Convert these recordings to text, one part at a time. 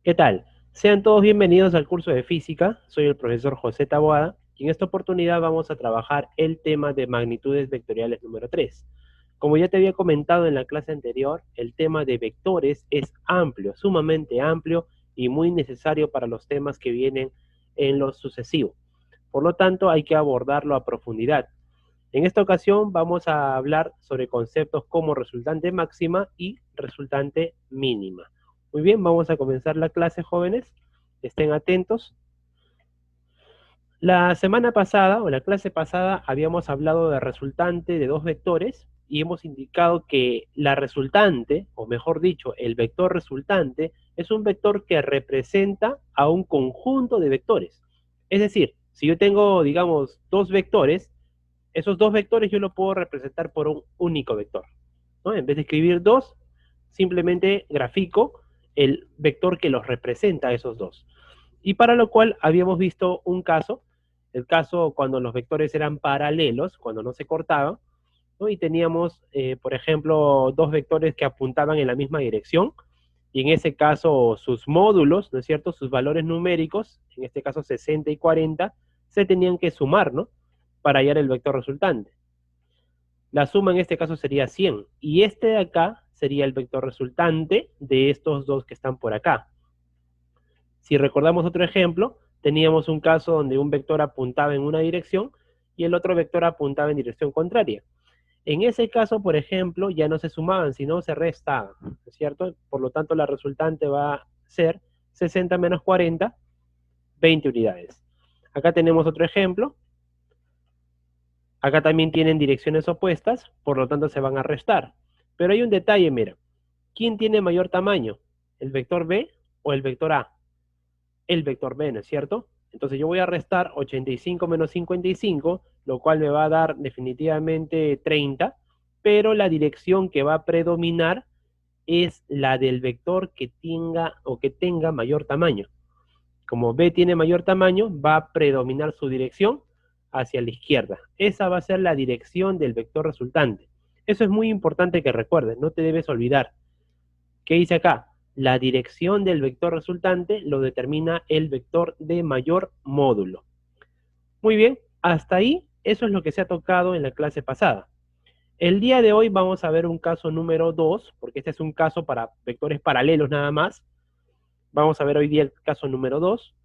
¿Qué tal? Sean todos bienvenidos al curso de física. Soy el profesor José Taboada y en esta oportunidad vamos a trabajar el tema de magnitudes vectoriales número 3. Como ya te había comentado en la clase anterior, el tema de vectores es amplio, sumamente amplio y muy necesario para los temas que vienen en lo sucesivo. Por lo tanto, hay que abordarlo a profundidad. En esta ocasión vamos a hablar sobre conceptos como resultante máxima y resultante mínima. Muy bien, vamos a comenzar la clase, jóvenes. Estén atentos. La semana pasada, o la clase pasada, habíamos hablado de resultante de dos vectores y hemos indicado que la resultante, o mejor dicho, el vector resultante, es un vector que representa a un conjunto de vectores. Es decir, si yo tengo, digamos, dos vectores, esos dos vectores yo lo puedo representar por un único vector, ¿no? En vez de escribir dos, simplemente grafico el vector que los representa a esos dos. Y para lo cual habíamos visto un caso, el caso cuando los vectores eran paralelos, cuando no se cortaban, ¿no? Y teníamos, por ejemplo, dos vectores que apuntaban en la misma dirección, y en ese caso sus módulos, ¿no es cierto?, sus valores numéricos, en este caso 60 y 40, se tenían que sumar, ¿no?, para hallar el vector resultante. La suma en este caso sería 100, y este de acá sería el vector resultante de estos dos que están por acá. Si recordamos otro ejemplo, teníamos un caso donde un vector apuntaba en una dirección y el otro vector apuntaba en dirección contraria. En ese caso, por ejemplo, ya no se sumaban, sino se restaban, ¿no es cierto? Por lo tanto, la resultante va a ser 60 menos 40, 20 unidades. Acá tenemos otro ejemplo. Acá también tienen direcciones opuestas, por lo tanto se van a restar. Pero hay un detalle, mira. ¿Quién tiene mayor tamaño? ¿El vector B o el vector A? El vector B, ¿no es cierto? Entonces yo voy a restar 85 menos 55, lo cual me va a dar definitivamente 30, pero la dirección que va a predominar es la del vector que tenga mayor tamaño. Como B tiene mayor tamaño, va a predominar su dirección hacia la izquierda. Esa va a ser la dirección del vector resultante. Eso es muy importante que recuerdes, no te debes olvidar. ¿Qué dice acá? La dirección del vector resultante lo determina el vector de mayor módulo. Muy bien, hasta ahí eso es lo que se ha tocado en la clase pasada. El día de hoy vamos a ver un caso número 2, porque este es un caso para vectores paralelos nada más. Vamos a ver hoy día el caso número 2,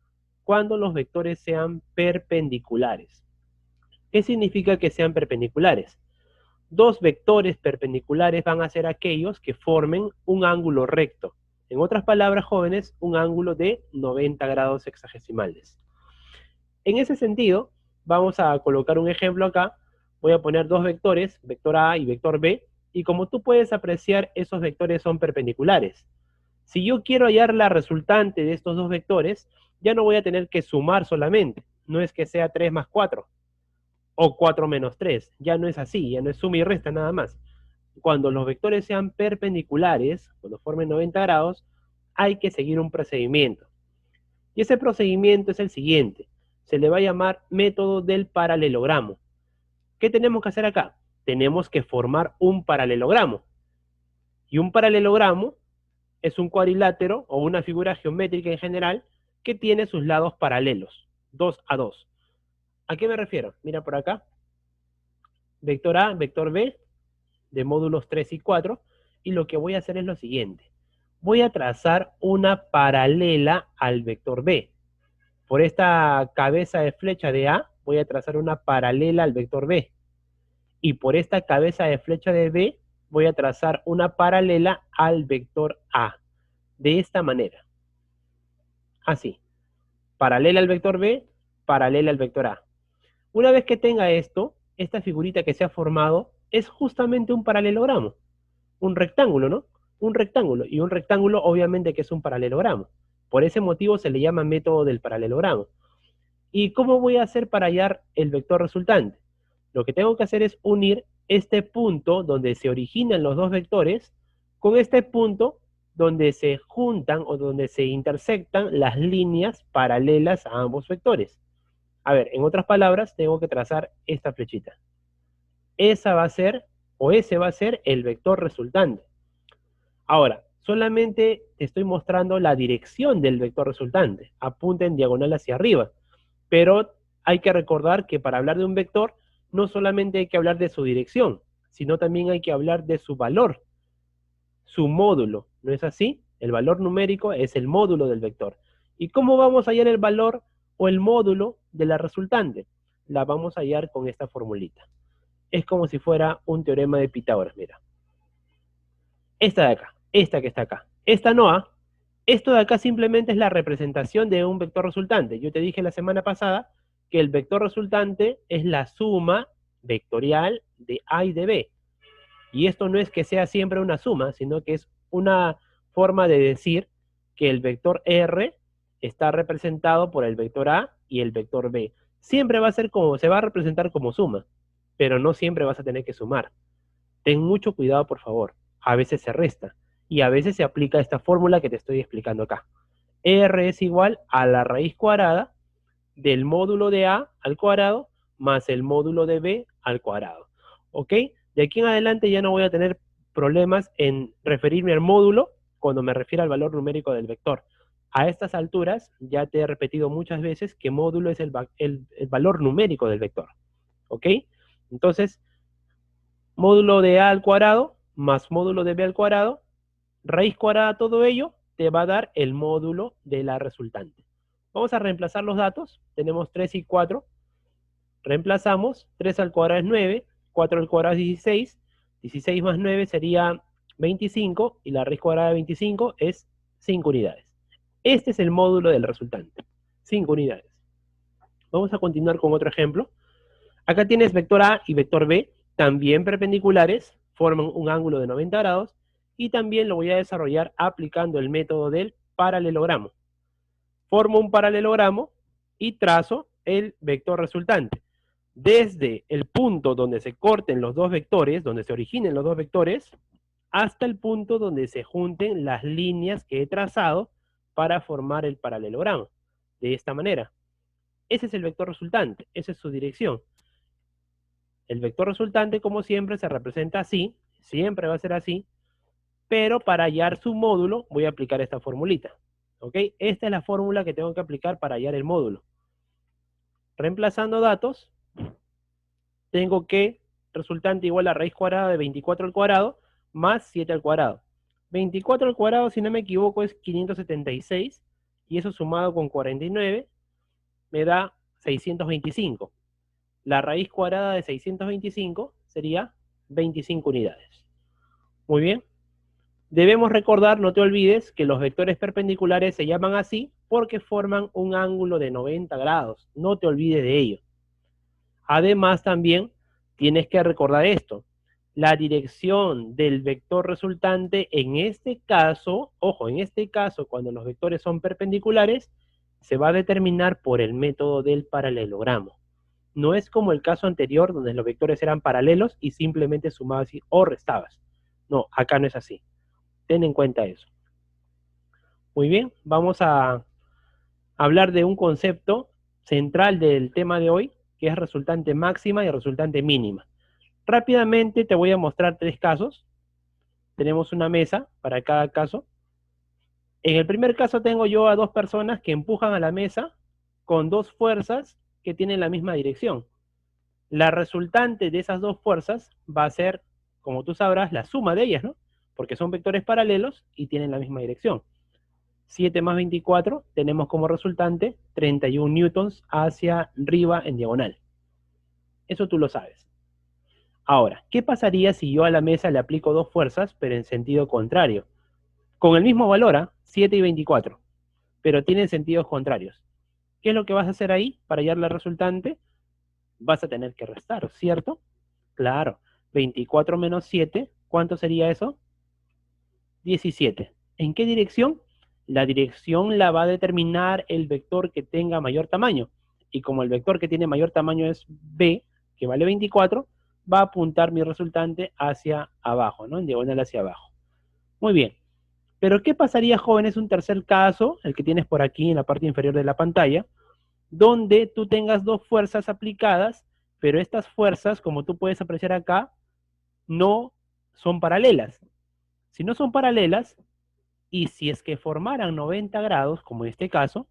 cuando los vectores sean perpendiculares. ¿Qué significa que sean perpendiculares? Dos vectores perpendiculares van a ser aquellos que formen un ángulo recto. En otras palabras, jóvenes, un ángulo de 90 grados sexagesimales. En ese sentido, vamos a colocar un ejemplo acá. Voy a poner dos vectores, vector A y vector B, y como tú puedes apreciar, esos vectores son perpendiculares. Si yo quiero hallar la resultante de estos dos vectores, ya no voy a tener que sumar solamente. No es que sea 3 más 4 o 4 menos 3. Ya no es así, ya no es suma y resta nada más. Cuando los vectores sean perpendiculares, cuando formen 90 grados, hay que seguir un procedimiento. Y ese procedimiento es el siguiente. Se le va a llamar método del paralelogramo. ¿Qué tenemos que hacer acá? Tenemos que formar un paralelogramo. Y un paralelogramo es un cuadrilátero o una figura geométrica en general que tiene sus lados paralelos, 2 a 2. ¿A qué me refiero? Mira por acá. Vector A, vector B, de módulos 3 y 4, y lo que voy a hacer es lo siguiente. Voy a trazar una paralela al vector B. Por esta cabeza de flecha de A, voy a trazar una paralela al vector B. Y por esta cabeza de flecha de B, voy a trazar una paralela al vector A. De esta manera. Así. Paralela al vector B, paralela al vector A. Una vez que tenga esto, esta figurita que se ha formado es justamente un paralelogramo. Un rectángulo, ¿no? Un rectángulo. Y un rectángulo obviamente que es un paralelogramo. Por ese motivo se le llama método del paralelogramo. ¿Y cómo voy a hacer para hallar el vector resultante? Lo que tengo que hacer es unir este punto donde se originan los dos vectores con este punto donde se juntan o donde se intersectan las líneas paralelas a ambos vectores. A ver, en otras palabras, tengo que trazar esta flechita. Esa va a ser, o ese va a ser el vector resultante. Ahora, Solamente te estoy mostrando la dirección del vector resultante. Apunta en diagonal hacia arriba. Pero hay que recordar que para hablar de un vector, no solamente hay que hablar de su dirección, sino también hay que hablar de su valor, su módulo. ¿No es así? El valor numérico es el módulo del vector. ¿Y cómo vamos a hallar el valor o el módulo de la resultante? La vamos a hallar con esta formulita. Es como si fuera un teorema de Pitágoras, mira. Esta de acá, esta que está acá. Esta no, ¿ah? Esto de acá simplemente es la representación de un vector resultante. Yo te dije la semana pasada que el vector resultante es la suma vectorial de A y de B. Y esto no es que sea siempre una suma, sino que es una forma de decir que el vector R está representado por el vector A y el vector B. Siempre va a ser como, se va a representar como suma, pero no siempre vas a tener que sumar. Ten mucho cuidado, por favor. A veces se resta y a veces se aplica esta fórmula que te estoy explicando acá. R es igual a la raíz cuadrada del módulo de A al cuadrado más el módulo de B al cuadrado. ¿Ok? De aquí en adelante ya no voy a tener problemas en referirme al módulo cuando me refiero al valor numérico del vector. A estas alturas ya te he repetido muchas veces que módulo es el valor numérico del vector. ¿Ok? Entonces, módulo de A al cuadrado más módulo de B al cuadrado, raíz cuadrada todo ello, te va a dar el módulo de la resultante. Vamos a reemplazar los datos. Tenemos 3 y 4. Reemplazamos. 3 al cuadrado es 9. 4 al cuadrado es 16. 16 más 9 sería 25. Y la raíz cuadrada de 25 es 5 unidades. Este es el módulo del resultante. 5 unidades. Vamos a continuar con otro ejemplo. Acá tienes vector A y vector B, también perpendiculares, forman un ángulo de 90 grados, y también lo voy a desarrollar aplicando el método del paralelogramo. Formo un paralelogramo y trazo el vector resultante. Desde el punto donde se corten los dos vectores, donde se originen los dos vectores, hasta el punto donde se junten las líneas que he trazado para formar el paralelogramo. De esta manera. Ese es el vector resultante, esa es su dirección. El vector resultante, como siempre, se representa así, siempre va a ser así, pero para hallar su módulo voy a aplicar esta formulita. ¿Ok? Esta es la fórmula que tengo que aplicar para hallar el módulo. Reemplazando datos, tengo que resultante igual a raíz cuadrada de 24 al cuadrado más 7 al cuadrado. 24 al cuadrado, si no me equivoco, es 576, y eso sumado con 49 me da 625. La raíz cuadrada de 625 sería 25 unidades. Muy bien. Debemos recordar, no te olvides, que los vectores perpendiculares se llaman así porque forman un ángulo de 90 grados. No te olvides de ello. Además, también tienes que recordar esto. La dirección del vector resultante en este caso, ojo, en este caso, cuando los vectores son perpendiculares, se va a determinar por el método del paralelogramo. No es como el caso anterior donde los vectores eran paralelos y simplemente sumabas o restabas. No, acá no es así. Ten en cuenta eso. Muy bien, vamos a hablar de un concepto central del tema de hoy, que es resultante máxima y resultante mínima. Rápidamente te voy a mostrar 3 casos. Tenemos una mesa para cada caso. En el primer caso tengo yo a 2 personas que empujan a la mesa con 2 fuerzas que tienen la misma dirección. La resultante de esas 2 fuerzas va a ser, como tú sabrás, la suma de ellas, ¿no? Porque son vectores paralelos y tienen la misma dirección. 7 más 24, tenemos como resultante 31 newtons hacia arriba en diagonal. Eso tú lo sabes. Ahora, ¿qué pasaría si yo a la mesa le aplico 2 fuerzas, pero en sentido contrario? Con el mismo valor, 7 y 24, pero tienen sentidos contrarios. ¿Qué es lo que vas a hacer ahí para hallar la resultante? Vas a tener que restar, ¿cierto? Claro, 24 menos 7, ¿cuánto sería eso? 17. ¿En qué dirección? La dirección la va a determinar el vector que tenga mayor tamaño. Y como el vector que tiene mayor tamaño es B, que vale 24, va a apuntar mi resultante hacia abajo, ¿no? En diagonal hacia abajo. Muy bien. Pero ¿qué pasaría, jóvenes? Un tercer caso, el que tienes por aquí en la parte inferior de la pantalla, donde tú tengas 2 fuerzas aplicadas, pero estas fuerzas, como tú puedes apreciar acá, no son paralelas. Si no son paralelas, Y si es que formaran 90 grados, como en este caso,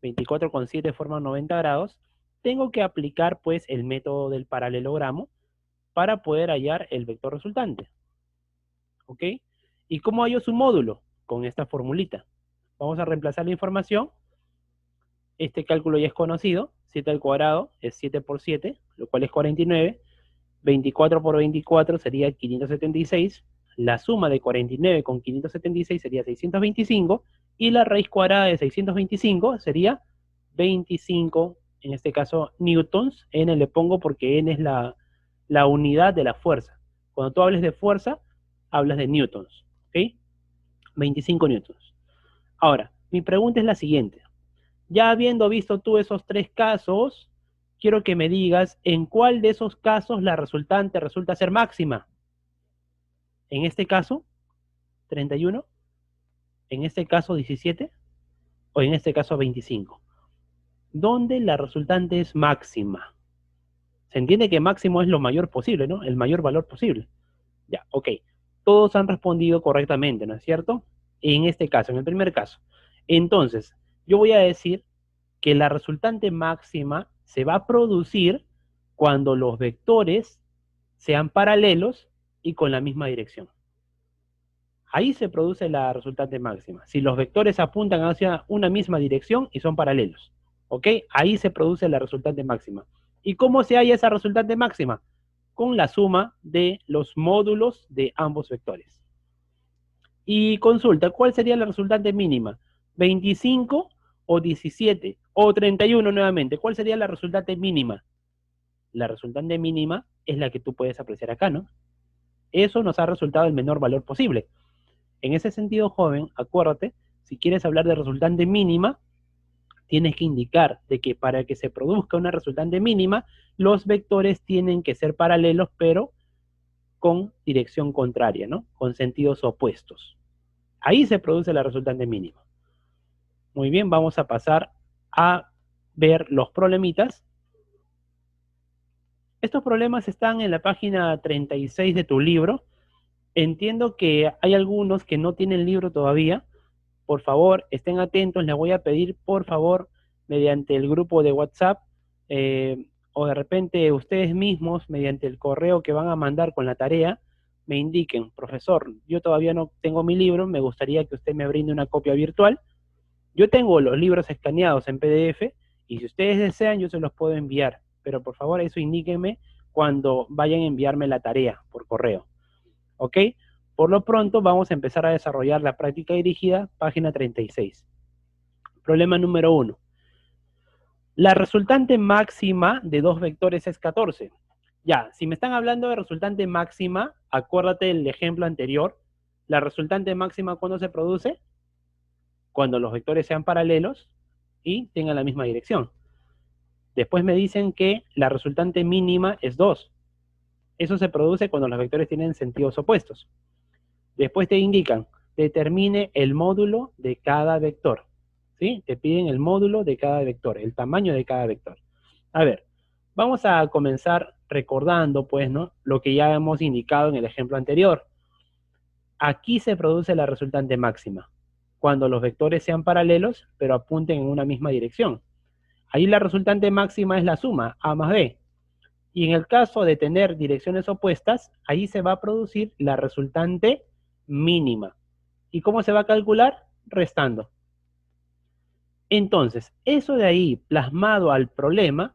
24,7 forman 90 grados, tengo que aplicar pues el método del paralelogramo para poder hallar el vector resultante. ¿Ok? ¿Y cómo hallo su módulo? Con esta formulita. Vamos a reemplazar la información. Este cálculo ya es conocido. 7 al cuadrado es 7 por 7, lo cual es 49. 24 por 24 sería 576. La suma de 49 con 576 sería 625. Y la raíz cuadrada de 625 sería 25, en este caso, newtons. N le pongo porque N es la unidad de la fuerza. Cuando tú hables de fuerza, hablas de newtons. ¿Ok? 25 newtons. Ahora, mi pregunta es la siguiente. Ya habiendo visto tú esos tres casos, quiero que me digas en cuál de esos casos la resultante resulta ser máxima. En este caso, 31, en este caso 17 o en este caso 25. ¿Dónde la resultante es máxima? Se entiende que máximo es lo mayor posible, ¿no? El mayor valor posible. Ya, ok. Todos han respondido correctamente, ¿no es cierto? En este caso, en el primer caso. Entonces, yo voy a decir que la resultante máxima se va a producir cuando los vectores sean paralelos y con la misma dirección. Ahí se produce la resultante máxima. Si los vectores apuntan hacia una misma dirección y son paralelos. ¿Ok? Ahí se produce la resultante máxima. ¿Y cómo se halla esa resultante máxima? Con la suma de los módulos de ambos vectores. Y consulta, ¿cuál sería la resultante mínima? ¿25 o 17 o 31 nuevamente? ¿Cuál sería la resultante mínima? La resultante mínima es la que tú puedes apreciar acá, ¿no? Eso nos ha resultado el menor valor posible. En ese sentido, joven, acuérdate, si quieres hablar de resultante mínima, tienes que indicar de que para que se produzca una resultante mínima, los vectores tienen que ser paralelos, pero con dirección contraria, ¿no? Con sentidos opuestos. Ahí se produce la resultante mínima. Muy bien, vamos a pasar a ver los problemitas. Estos problemas están en la página 36 de tu libro. Entiendo que hay algunos que no tienen libro todavía. Por favor, estén atentos. Les voy a pedir, por favor, mediante el grupo de WhatsApp, o de repente ustedes mismos, mediante el correo que van a mandar con la tarea, me indiquen, profesor, yo todavía no tengo mi libro, me gustaría que usted me brinde una copia virtual. Yo tengo los libros escaneados en PDF y si ustedes desean yo se los puedo enviar, pero por favor eso indíquenme cuando vayan a enviarme la tarea por correo. ¿Ok? Por lo pronto vamos a empezar a desarrollar la práctica dirigida, página 36. Problema número 1. La resultante máxima de dos vectores es 14. Ya, si me están hablando de resultante máxima, acuérdate del ejemplo anterior. La resultante máxima, ¿cuándo se produce? Cuando los vectores sean paralelos y tengan la misma dirección. Después me dicen que la resultante mínima es 2. Eso se produce cuando los vectores tienen sentidos opuestos. Después te indican, determine el módulo de cada vector. ¿Sí? Te piden el módulo de cada vector, el tamaño de cada vector. A ver, vamos a comenzar recordando, pues, ¿no? Lo que ya hemos indicado en el ejemplo anterior. Aquí se produce la resultante máxima, cuando los vectores sean paralelos, pero apunten en una misma dirección. Ahí la resultante máxima es la suma, A más B. Y en el caso de tener direcciones opuestas, ahí se va a producir la resultante mínima. ¿Y cómo se va a calcular? Restando. Entonces, eso de ahí plasmado al problema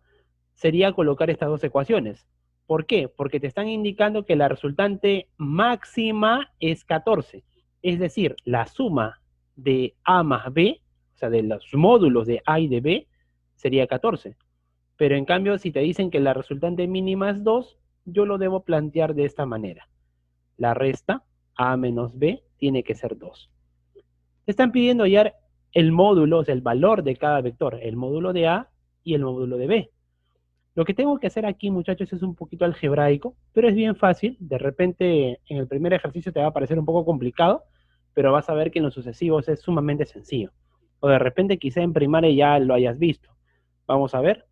sería colocar estas dos ecuaciones. ¿Por qué? Porque te están indicando que la resultante máxima es 14. Es decir, la suma de A más B, o sea, de los módulos de A y de B, sería 14. Pero en cambio, si te dicen que la resultante mínima es 2, yo lo debo plantear de esta manera. La resta, A menos B, tiene que ser 2. Te están pidiendo hallar el módulo, o sea, el valor de cada vector, el módulo de A y el módulo de B. Lo que tengo que hacer aquí, muchachos, es un poquito algebraico, pero es bien fácil. De repente, en el primer ejercicio te va a parecer un poco complicado, pero vas a ver que en los sucesivos es sumamente sencillo. O de repente quizá en primaria ya lo hayas visto. Vamos a ver.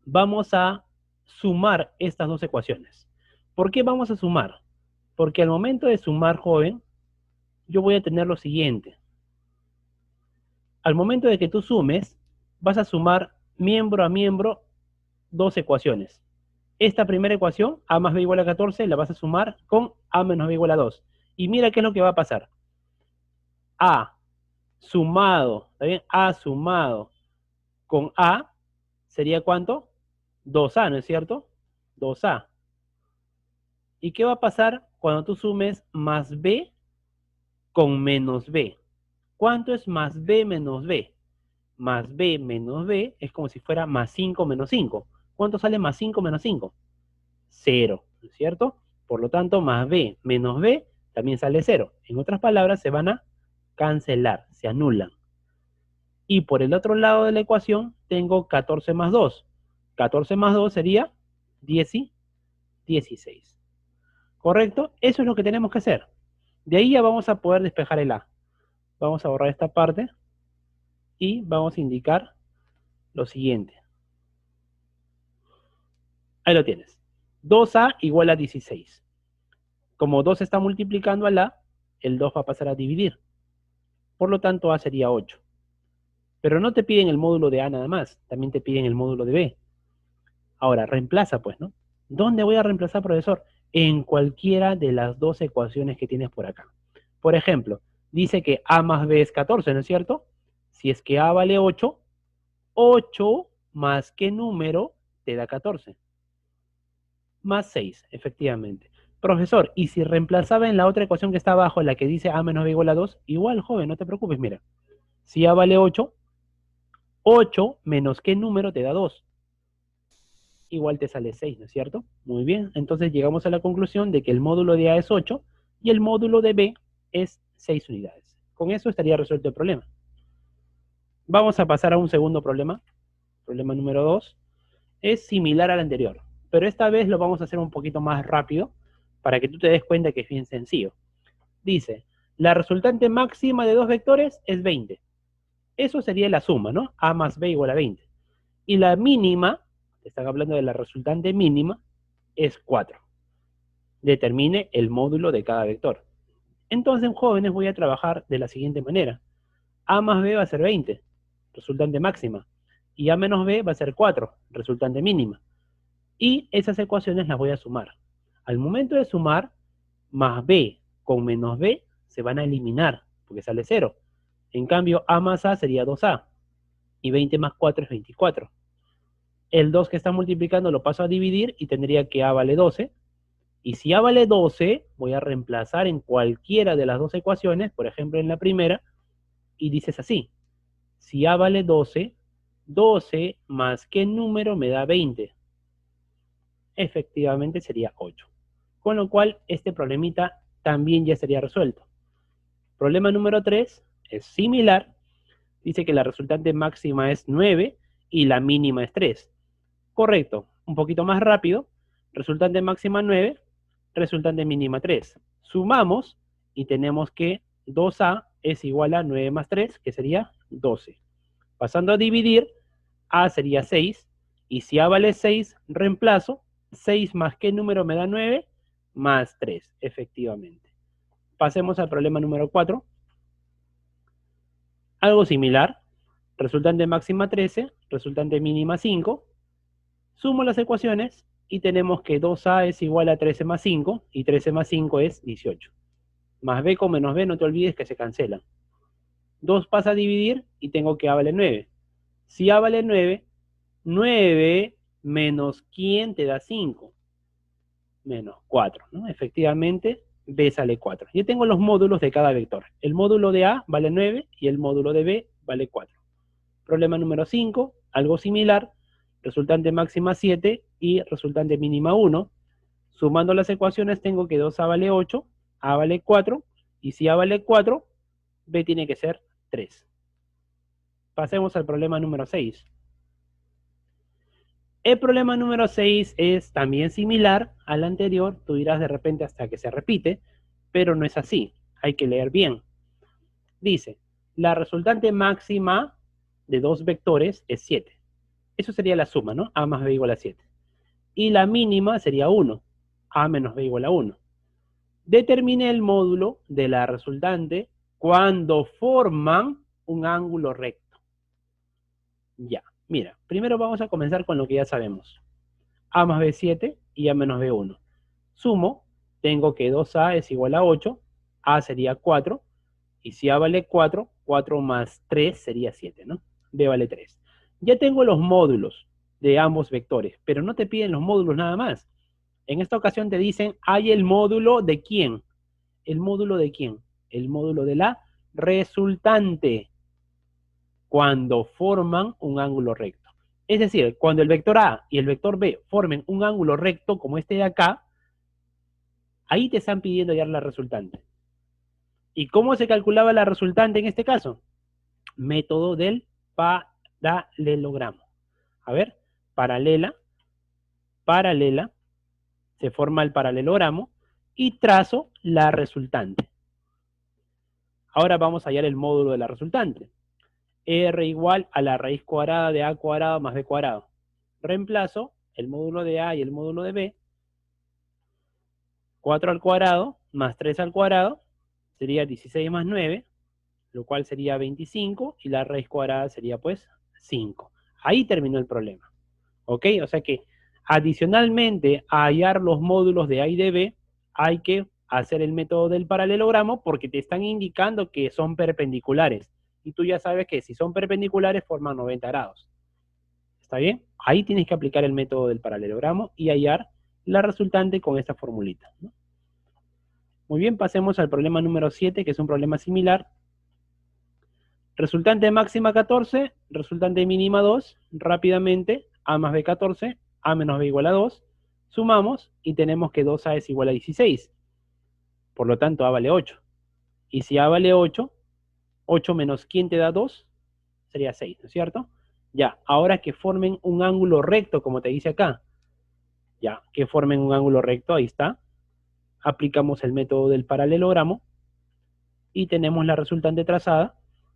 Vamos a sumar estas dos ecuaciones. ¿Por qué vamos a sumar? Porque al momento de sumar, joven, yo voy a tener lo siguiente. Al momento de que tú sumes, vas a sumar miembro a miembro dos ecuaciones. Esta primera ecuación, a más b igual a 14, la vas a sumar con a menos b igual a 2. Y mira qué es lo que va a pasar. A sumado, ¿está bien? A sumado con A sería ¿cuánto? 2A, ¿no es cierto? 2A. ¿Y qué va a pasar cuando tú sumes más B con menos B? ¿Cuánto es más B menos B? Más B menos B es como si fuera más 5 menos 5. ¿Cuánto sale más 5 menos 5? 0, ¿no es cierto? Por lo tanto, más B menos B también sale 0. En otras palabras, se van a cancelar, se anulan. Y por el otro lado de la ecuación tengo 14 más 2. 14 más 2 sería 16. ¿Correcto? Eso es lo que tenemos que hacer. De ahí ya vamos a poder despejar el A. Vamos a borrar esta parte y vamos a indicar lo siguiente. Ahí lo tienes. 2A igual a 16. Como 2 está multiplicando al A, el 2 va a pasar a dividir. Por lo tanto, A sería 8. Pero no te piden el módulo de A nada más, también te piden el módulo de B. Ahora, reemplaza pues, ¿no? ¿Dónde voy a reemplazar, profesor? En cualquiera de las dos ecuaciones que tienes por acá. Por ejemplo, dice que A más B es 14, ¿no es cierto? Si es que A vale 8, 8 más qué número te da 14. Más 6, efectivamente. Profesor, ¿y si reemplazaba en la otra ecuación que está abajo, la que dice A menos B igual a 2? Igual, joven, no te preocupes, mira. Si A vale 8, 8 menos qué número te da 2. Igual te sale 6, ¿no es cierto? Muy bien, entonces llegamos a la conclusión de que el módulo de A es 8 y el módulo de B es 6 unidades. Con eso estaría resuelto el problema. Vamos a pasar a un segundo problema. Problema número 2. Es similar al anterior, pero esta vez lo vamos a hacer un poquito más rápido para que tú te des cuenta que es bien sencillo. Dice, la resultante máxima de dos vectores es 20. Eso sería la suma, ¿no? A más B igual a 20. Y la mínima, te están hablando de la resultante mínima, es 4. Determine el módulo de cada vector. Entonces, jóvenes, voy a trabajar de la siguiente manera. A más B va a ser 20, resultante máxima. Y A menos B va a ser 4, resultante mínima. Y esas ecuaciones las voy a sumar. Al momento de sumar, más B con menos B se van a eliminar, porque sale 0. En cambio, A más A sería 2A. Y 20 más 4 es 24. El 2 que está multiplicando lo paso a dividir y tendría que A vale 12. Y si A vale 12, voy a reemplazar en cualquiera de las dos ecuaciones, por ejemplo en la primera, y dices así. Si A vale 12, 12 más qué número me da 20. Efectivamente sería 8. Con lo cual, este problemita también ya sería resuelto. Problema número 3 es similar. Dice que la resultante máxima es 9 y la mínima es 3. Correcto, un poquito más rápido. Resultante máxima 9, resultante mínima 3. Sumamos y tenemos que 2A es igual a 9 más 3, que sería 12. Pasando a dividir, A sería 6. Y si A vale 6, reemplazo. 6 más qué número me da 9, más 3, efectivamente. Pasemos al problema número 4. Algo similar. Resultante máxima 13, resultante mínima 5. Sumo las ecuaciones y tenemos que 2A es igual a 13 más 5 y 13 más 5 es 18. Más B con menos B, no te olvides que se cancelan. 2 pasa a dividir y tengo que A vale 9. Si A vale 9, 9 menos ¿quién te da 5? Menos 4, ¿no? Efectivamente, B sale 4. Yo tengo los módulos de cada vector. El módulo de A vale 9 y el módulo de B vale 4. Problema número 5, algo similar. Resultante máxima 7 y resultante mínima 1. Sumando las ecuaciones tengo que 2A vale 8, A vale 4, y si A vale 4, B tiene que ser 3. Pasemos al problema número 6. El problema número 6 es también similar al anterior, tú dirás de repente hasta que se repite, pero no es así, hay que leer bien. Dice, la resultante máxima de dos vectores es 7. Eso sería la suma, ¿no? A más B igual a 7. Y la mínima sería 1. A menos B igual a 1. Determine el módulo de la resultante cuando forman un ángulo recto. Ya, mira, primero vamos a comenzar con lo que ya sabemos. A más B 7 y A menos B 1. Sumo, tengo que 2A es igual a 8, A sería 4, y si A vale 4, 4 más 3 sería 7, ¿no? B vale 3. Ya tengo los módulos de ambos vectores, pero no te piden los módulos nada más. En esta ocasión te dicen, hay el módulo de quién. ¿El módulo de quién? El módulo de la resultante cuando forman un ángulo recto. Es decir, cuando el vector A y el vector B formen un ángulo recto como este de acá, ahí te están pidiendo hallar la resultante. ¿Y cómo se calculaba la resultante en este caso? Método del paralelogramo. A ver, paralela, paralela, se forma el paralelogramo y trazo la resultante. Ahora vamos a hallar el módulo de la resultante. R igual a la raíz cuadrada de A cuadrado más B cuadrado. Reemplazo el módulo de A y el módulo de B. 4 al cuadrado más 3 al cuadrado sería 16 más 9, lo cual sería 25, y la raíz cuadrada sería pues 5. Ahí terminó el problema. ¿Ok? O sea que adicionalmente a hallar los módulos de A y de B, hay que hacer el método del paralelogramo porque te están indicando que son perpendiculares. Y tú ya sabes que si son perpendiculares forman 90 grados. ¿Está bien? Ahí tienes que aplicar el método del paralelogramo y hallar la resultante con esta formulita, ¿no? Muy bien, pasemos al problema número 7, que es un problema similar. Resultante máxima 14, resultante mínima 2. Rápidamente, A más B 14, A menos B igual a 2. Sumamos y tenemos que 2A es igual a 16. Por lo tanto, A vale 8. Y si A vale 8, 8 menos ¿quién te da 2? Sería 6, ¿no es cierto? Ya, ahora que formen un ángulo recto, como te dice acá. Ya, que formen un ángulo recto, ahí está. Aplicamos el método del paralelogramo y tenemos la resultante trazada,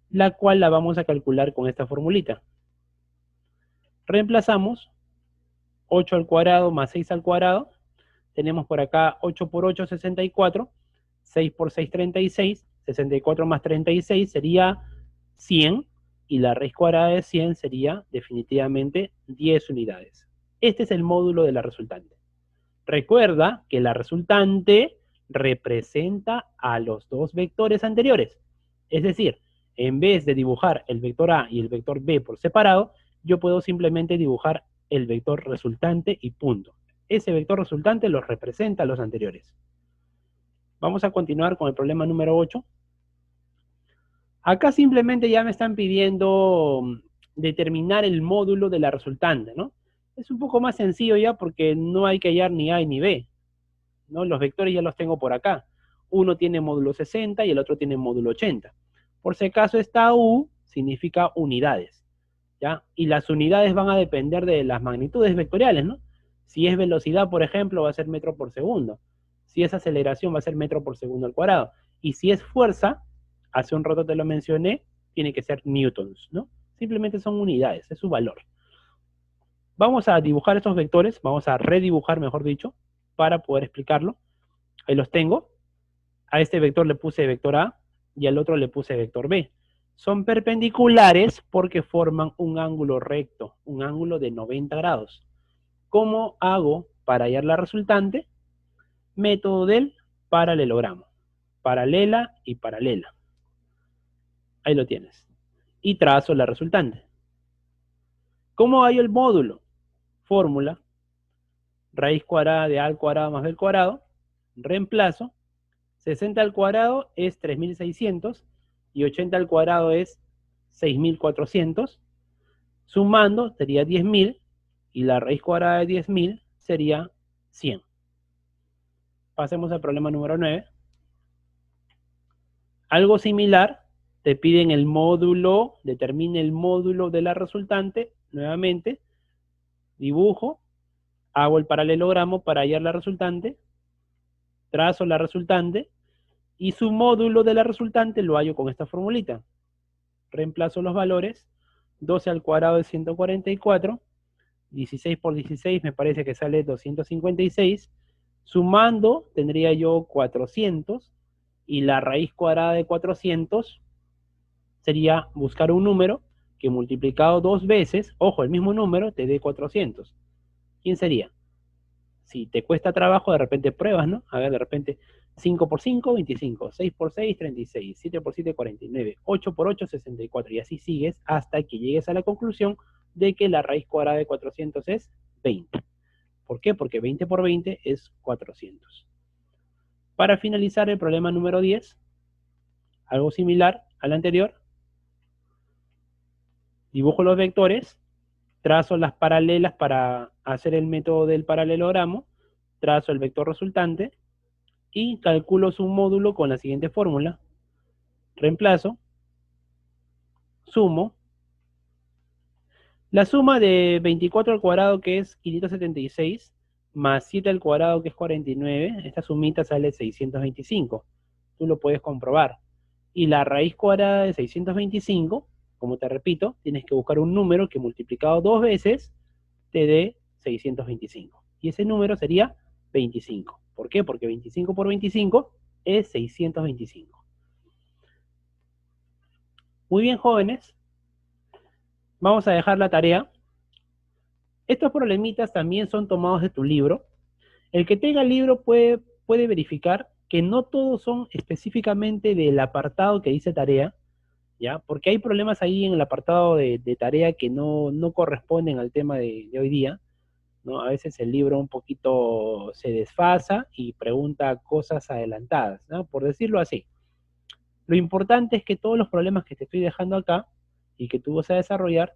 la cual la vamos a calcular con esta formulita. Reemplazamos 8 al cuadrado más 6 al cuadrado. Tenemos por acá 8 por 8, 64. 6 por 6, 36. 64 más 36 sería 100. Y la raíz cuadrada de 100 sería definitivamente 10 unidades. Este es el módulo de la resultante. Recuerda que la resultante representa a los dos vectores anteriores. Es decir, en vez de dibujar el vector A y el vector B por separado, yo puedo simplemente dibujar el vector resultante y punto. Ese vector resultante los representa a los anteriores. Vamos a continuar con el problema número 8. Acá simplemente ya me están pidiendo determinar el módulo de la resultante, ¿no? Es un poco más sencillo ya porque no hay que hallar ni A ni B, ¿no? Los vectores ya los tengo por acá. Uno tiene módulo 60 y el otro tiene módulo 80. Por si acaso esta U significa unidades, ¿ya? Y las unidades van a depender de las magnitudes vectoriales, ¿no? Si es velocidad, por ejemplo, va a ser metro por segundo. Si es aceleración, va a ser metro por segundo al cuadrado. Y si es fuerza, hace un rato te lo mencioné, tiene que ser newtons, ¿no? Simplemente son unidades, es su valor. Vamos a dibujar estos vectores, vamos a redibujar, mejor dicho, para poder explicarlo. Ahí los tengo. A este vector le puse vector A y al otro le puse vector B. Son perpendiculares porque forman un ángulo recto, un ángulo de 90 grados. ¿Cómo hago para hallar la resultante? Método del paralelogramo. Paralela y paralela. Ahí lo tienes. Y trazo la resultante. ¿Cómo hallo el módulo? Fórmula. Raíz cuadrada de A al cuadrado más B al cuadrado. Reemplazo. 60 al cuadrado es 3600 y 80 al cuadrado es 6400. Sumando sería 10.000 y la raíz cuadrada de 10.000 sería 100. Pasemos al problema número 9. Algo similar, te piden el módulo, determine el módulo de la resultante. Nuevamente, dibujo, hago el paralelogramo para hallar la resultante, trazo la resultante y su módulo de la resultante lo hallo con esta formulita. Reemplazo los valores. 12 al cuadrado es 144. 16 por 16 me parece que sale 256. Sumando tendría yo 400 y la raíz cuadrada de 400 sería buscar un número que multiplicado dos veces, ojo, el mismo número te dé 400. ¿Quién sería? Si te cuesta trabajo, de repente pruebas, ¿no? A ver, de repente 5 por 5, 25, 6 por 6, 36, 7 por 7, 49, 8 por 8, 64, y así sigues hasta que llegues a la conclusión de que la raíz cuadrada de 400 es 20. ¿Por qué? Porque 20 por 20 es 400. Para finalizar el problema número 10, algo similar al anterior, dibujo los vectores, trazo las paralelas para hacer el método del paralelogramo, trazo el vector resultante y calculo su módulo con la siguiente fórmula. Reemplazo, sumo. La suma de 24 al cuadrado, que es 576, más 7 al cuadrado, que es 49, esta sumita sale 625. Tú lo puedes comprobar. Y la raíz cuadrada de 625, como te repito, tienes que buscar un número que multiplicado dos veces te dé 625. Y ese número sería 25. ¿Por qué? Porque 25 por 25 es 625. Muy bien, jóvenes. Vamos a dejar la tarea. Estos problemitas también son tomados de tu libro. El que tenga el libro puede verificar que no todos son específicamente del apartado que dice tarea, ¿ya? Porque hay problemas ahí en el apartado de tarea que no corresponden al tema de hoy día, ¿no? A veces el libro un poquito se desfasa y pregunta cosas adelantadas, ¿no? Por decirlo así. Lo importante es que todos los problemas que te estoy dejando acá y que tú vas a desarrollar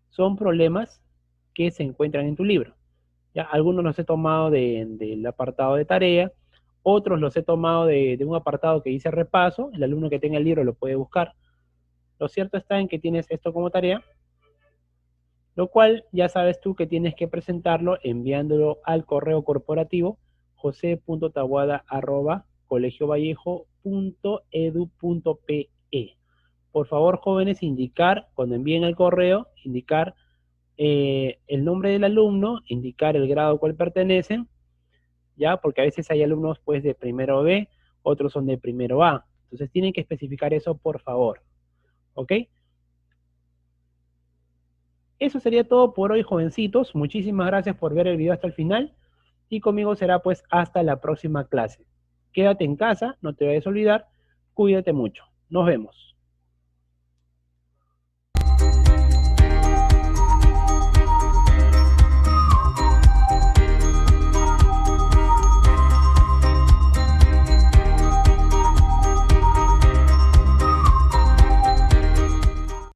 son problemas que se encuentran en tu libro. ¿Ya? Algunos los he tomado del apartado de tarea, otros los he tomado de un apartado que dice repaso, el alumno que tenga el libro lo puede buscar. Lo cierto está en que tienes esto como tarea, lo cual ya sabes tú que tienes que presentarlo enviándolo al correo corporativo jose.taboada@colegiovallejo.edu.pe. Por favor, jóvenes, indicar, cuando envíen el correo, indicar el nombre del alumno, indicar el grado al cual pertenecen, ¿ya? Porque a veces hay alumnos pues de primero B, otros son de primero A. Entonces tienen que especificar eso, por favor. ¿Ok? Eso sería todo por hoy, jovencitos. Muchísimas gracias por ver el video hasta el final. Y conmigo será pues hasta la próxima clase. Quédate en casa, no te vayas a olvidar. Cuídate mucho. Nos vemos.